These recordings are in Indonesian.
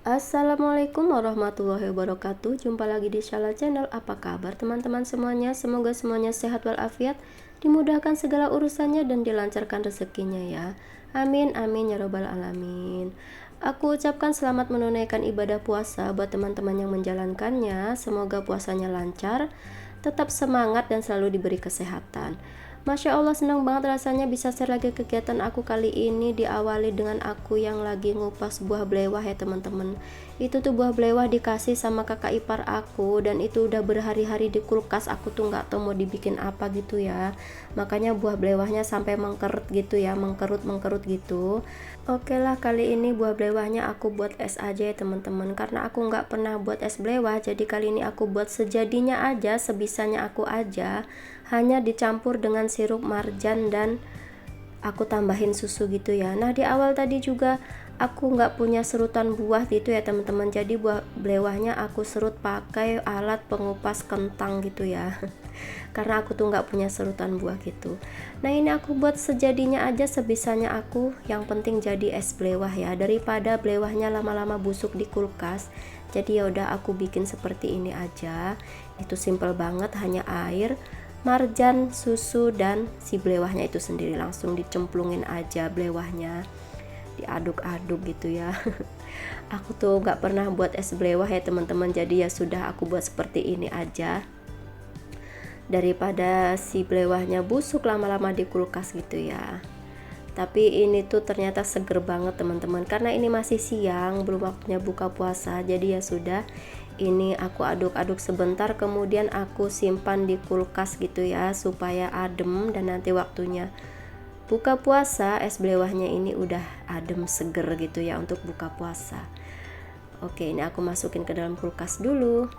Assalamualaikum warahmatullahi wabarakatuh. Jumpa lagi di Shala Channel. Apa kabar teman-teman semuanya? Semoga semuanya sehat walafiat, dimudahkan segala urusannya dan dilancarkan rezekinya ya. Amin amin ya robbal alamin. Aku ucapkan selamat menunaikan ibadah puasa buat teman-teman yang menjalankannya. Semoga puasanya lancar, tetap semangat dan selalu diberi kesehatan. Masya Allah, senang banget rasanya bisa share lagi kegiatan aku kali ini. Diawali dengan aku yang lagi ngupas buah belewah ya teman-teman. Itu tuh buah belewah dikasih sama kakak ipar aku, dan itu udah berhari-hari di kulkas. Aku tuh nggak tahu mau dibikin apa gitu ya. Makanya buah belewahnya sampai mengkerut gitu ya, mengkerut gitu. Oke lah, kali ini buah belewahnya aku buat es aja ya teman-teman. Karena aku nggak pernah buat es belewah, jadi kali ini aku buat sejadinya aja, sebisanya aku aja. Hanya dicampur dengan sirup marjan dan aku tambahin susu gitu ya. Nah, di awal tadi juga aku nggak punya serutan buah gitu ya teman-teman. Jadi buah belewahnya aku serut pakai alat pengupas kentang gitu ya. Karena aku tuh nggak punya serutan buah gitu. Nah, ini aku buat sejadinya aja, sebisanya aku. Yang penting jadi es belewah ya, daripada belewahnya lama-lama busuk di kulkas. Jadi ya udah, aku bikin seperti ini aja. Itu simple banget, hanya air, marjan, susu, dan si belewahnya itu sendiri. Langsung dicemplungin aja belewahnya, diaduk-aduk gitu ya. Aku tuh nggak pernah buat es belewah ya teman-teman, jadi ya sudah, aku buat seperti ini aja, daripada si belewahnya busuk lama-lama di kulkas gitu ya. Tapi ini tuh ternyata seger banget teman-teman, karena ini masih siang, belum waktunya buka puasa. Jadi ya sudah, ini aku aduk-aduk sebentar, kemudian aku simpan di kulkas gitu ya, supaya adem, dan nanti waktunya buka puasa es belewahnya ini udah adem seger gitu ya untuk buka puasa. Oke, ini aku masukin ke dalam kulkas dulu.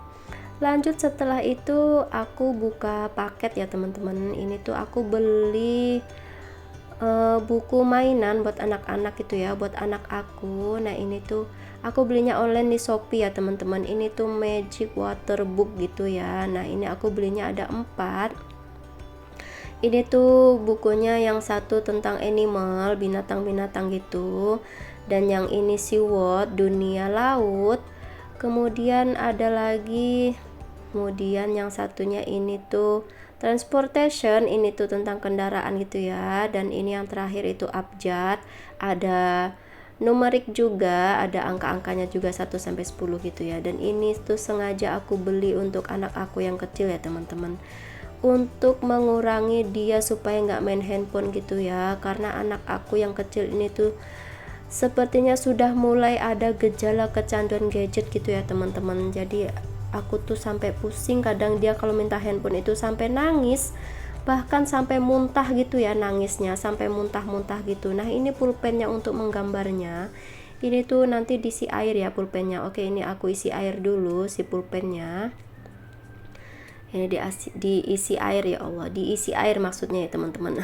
Lanjut, setelah itu aku buka paket ya teman-teman. Ini tuh aku beli buku mainan buat anak-anak gitu ya, buat anak aku. Nah, ini tuh aku belinya online di Shopee ya teman-teman. Ini tuh Magic Water Book gitu ya. Nah, ini aku belinya ada 4. Ini tuh bukunya, yang satu tentang animal, binatang-binatang gitu, dan yang ini SeaWorld, dunia laut. Kemudian ada lagi, kemudian yang satunya ini tuh transportation, ini tuh tentang kendaraan gitu ya. Dan ini yang terakhir itu abjad, ada numerik juga, ada angka-angkanya juga 1 sampai 10 gitu ya. Dan ini tuh sengaja aku beli untuk anak aku yang kecil ya teman-teman, untuk mengurangi dia supaya nggak main handphone gitu ya. Karena anak aku yang kecil ini tuh sepertinya sudah mulai ada gejala kecanduan gadget gitu ya teman-teman. Jadi aku tuh sampai pusing, kadang dia kalau minta handphone itu sampai nangis, bahkan sampai muntah gitu ya, nangisnya sampai muntah-muntah gitu. Nah, ini pulpennya untuk menggambarnya. Ini tuh nanti diisi air ya pulpennya. Oke, ini aku isi air dulu si pulpennya. Ini diisi air, ya Allah, diisi air maksudnya ya teman-teman.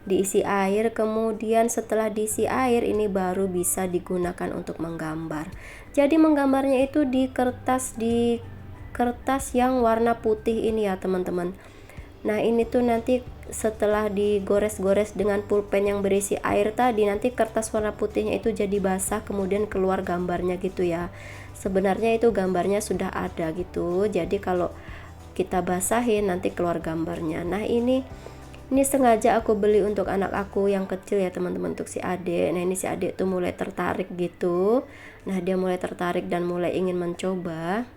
Diisi air, kemudian setelah diisi air ini baru bisa digunakan untuk menggambar. Jadi menggambarnya itu di kertas yang warna putih ini ya teman-teman. Nah, ini tuh nanti setelah digores-gores dengan pulpen yang berisi air tadi, nanti kertas warna putihnya itu jadi basah, kemudian keluar gambarnya gitu ya. Sebenarnya itu gambarnya sudah ada gitu, jadi kalau kita basahin nanti keluar gambarnya. Nah, ini sengaja aku beli untuk anak aku yang kecil ya teman-teman, untuk si adik. Nah, ini si adik tuh mulai tertarik gitu. Nah, dia mulai tertarik dan mulai ingin mencoba.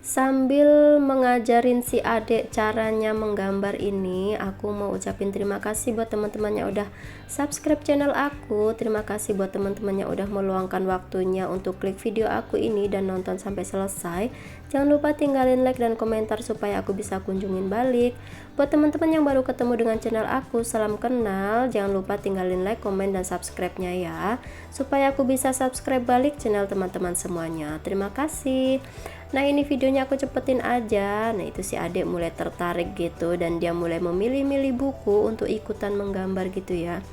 Sambil mengajarin si adik caranya menggambar ini, aku mau ucapin terima kasih buat teman-teman yang udah subscribe channel aku. Terima kasih buat teman-teman yang udah meluangkan waktunya untuk klik video aku ini dan nonton sampai selesai. Jangan lupa tinggalin like dan komentar supaya aku bisa kunjungin balik. Buat teman-teman yang baru ketemu dengan channel aku, salam kenal. Jangan lupa tinggalin like, komen, dan subscribe-nya ya, supaya aku bisa subscribe balik channel teman-teman semuanya. Terima kasih. Nah, ini videonya aku cepetin aja. Nah, itu si adik mulai tertarik gitu, dan dia mulai memilih-milih buku untuk ikutan menggambar gitu ya.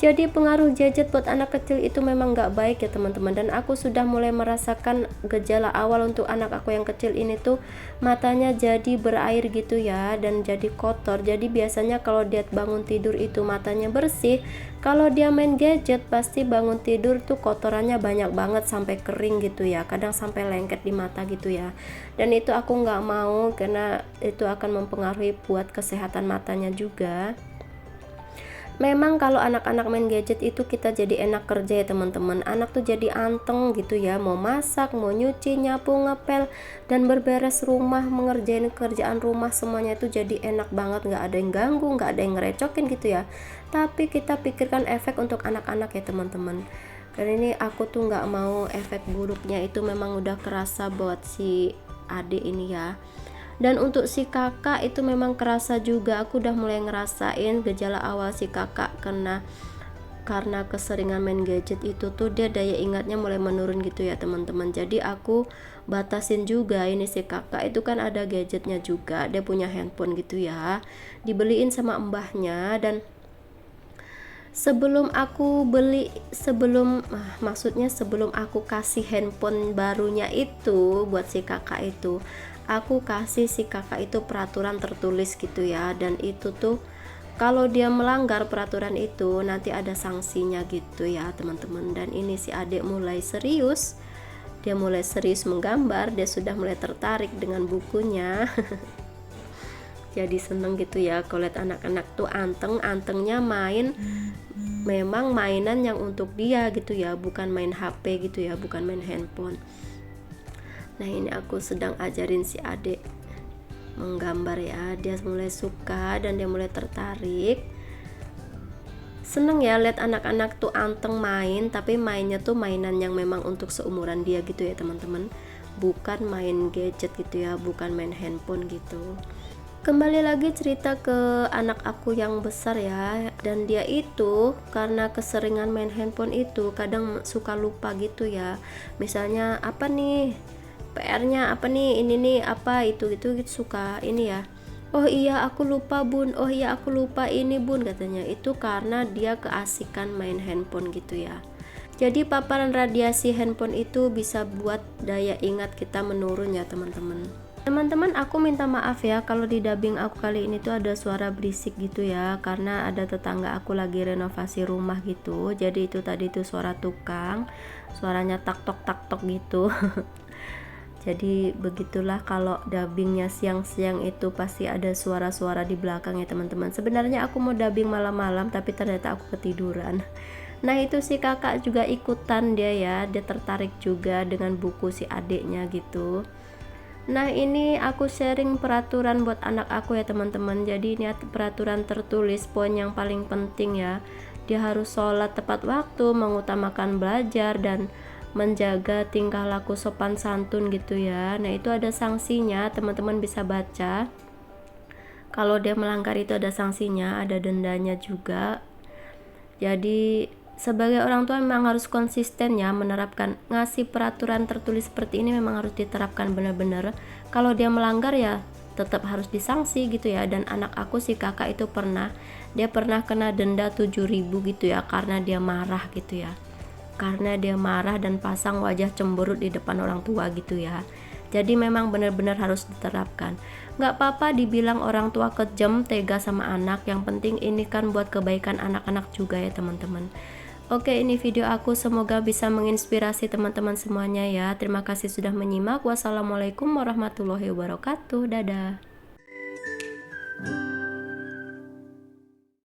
Jadi pengaruh gadget buat anak kecil itu memang nggak baik ya teman-teman, dan aku sudah mulai merasakan gejala awal untuk anak aku yang kecil ini tuh, matanya jadi berair gitu ya, dan jadi kotor. Jadi biasanya kalau dia bangun tidur itu matanya bersih, kalau dia main gadget pasti bangun tidur tuh kotorannya banyak banget sampai kering gitu ya, kadang sampai lengket di mata gitu ya. Dan itu aku nggak mau, karena itu akan mempengaruhi buat kesehatan matanya juga. Memang kalau anak-anak main gadget itu kita jadi enak kerja ya teman-teman. Anak tuh jadi anteng gitu ya, mau masak, mau nyuci, nyapu, ngepel, dan berberes rumah, mengerjain kerjaan rumah, semuanya itu jadi enak banget, nggak ada yang ganggu, nggak ada yang ngerecokin gitu ya. Tapi kita pikirkan efek untuk anak-anak ya teman-teman. Karena ini aku tuh nggak mau efek buruknya itu memang udah kerasa buat si adik ini ya. Dan untuk si kakak itu memang kerasa juga, aku udah mulai ngerasain gejala awal si kakak, karena keseringan main gadget itu tuh dia daya ingatnya mulai menurun gitu ya teman-teman. Jadi aku batasin juga, ini si kakak itu kan ada gadgetnya juga, dia punya handphone gitu ya, dibeliin sama mbahnya. Dan sebelum aku kasih handphone barunya itu buat si kakak itu, aku kasih si kakak itu peraturan tertulis gitu ya, dan itu tuh kalau dia melanggar peraturan itu nanti ada sanksinya gitu ya teman-teman. Dan ini si adik mulai serius, dia mulai serius menggambar, dia sudah mulai tertarik dengan bukunya. Jadi seneng gitu ya kalau lihat anak-anak tuh antengnya main, memang mainan yang untuk dia gitu ya, bukan main HP gitu ya, bukan main handphone. Nah ini aku sedang ajarin si adik menggambar ya, dia mulai suka dan dia mulai tertarik. Seneng ya lihat anak-anak tuh anteng main, tapi mainnya tuh mainan yang memang untuk seumuran dia gitu ya teman-teman, bukan main gadget gitu ya, bukan main handphone gitu. Kembali lagi cerita ke anak aku yang besar ya, dan dia itu karena keseringan main handphone itu kadang suka lupa gitu ya. Misalnya apa nih PR-nya, apa nih ini nih apa itu gitu suka ini ya, oh iya aku lupa bun, oh iya aku lupa ini bun, katanya itu karena dia keasikan main handphone gitu ya. Jadi paparan radiasi handphone itu bisa buat daya ingat kita menurun ya teman-teman. Teman-teman, aku minta maaf ya kalau di dubbing aku kali ini tuh ada suara berisik gitu ya, karena ada tetangga aku lagi renovasi rumah gitu. Jadi itu tadi tuh suara tukang, suaranya tak tok gitu. Jadi begitulah kalau dubbingnya siang-siang itu pasti ada suara-suara di belakang ya teman-teman. Sebenarnya aku mau dubbing malam-malam tapi ternyata aku ketiduran. Nah itu si kakak juga ikutan dia ya, dia tertarik juga dengan buku si adiknya gitu. Nah ini aku sharing peraturan buat anak aku ya teman-teman. Jadi ini peraturan tertulis, poin yang paling penting ya. Dia harus sholat tepat waktu, mengutamakan belajar, dan menjaga tingkah laku sopan santun gitu ya. Nah itu ada sanksinya, teman-teman bisa baca. Kalau dia melanggar itu ada sanksinya, ada dendanya juga. Jadi sebagai orang tua memang harus konsisten ya menerapkan, ngasih peraturan tertulis seperti ini memang harus diterapkan benar-benar. Kalau dia melanggar ya tetap harus disanksi gitu ya. Dan anak aku si kakak itu dia pernah kena denda 7.000 gitu ya, karena dia marah gitu ya, karena dia marah dan pasang wajah cemberut di depan orang tua gitu ya. Jadi memang benar-benar harus diterapkan. Nggak apa-apa dibilang orang tua kejam, tega sama anak, yang penting ini kan buat kebaikan anak-anak juga ya teman-teman. Oke, ini video aku, semoga bisa menginspirasi teman-teman semuanya ya. Terima kasih sudah menyimak. Wassalamualaikum warahmatullahi wabarakatuh. Dadah.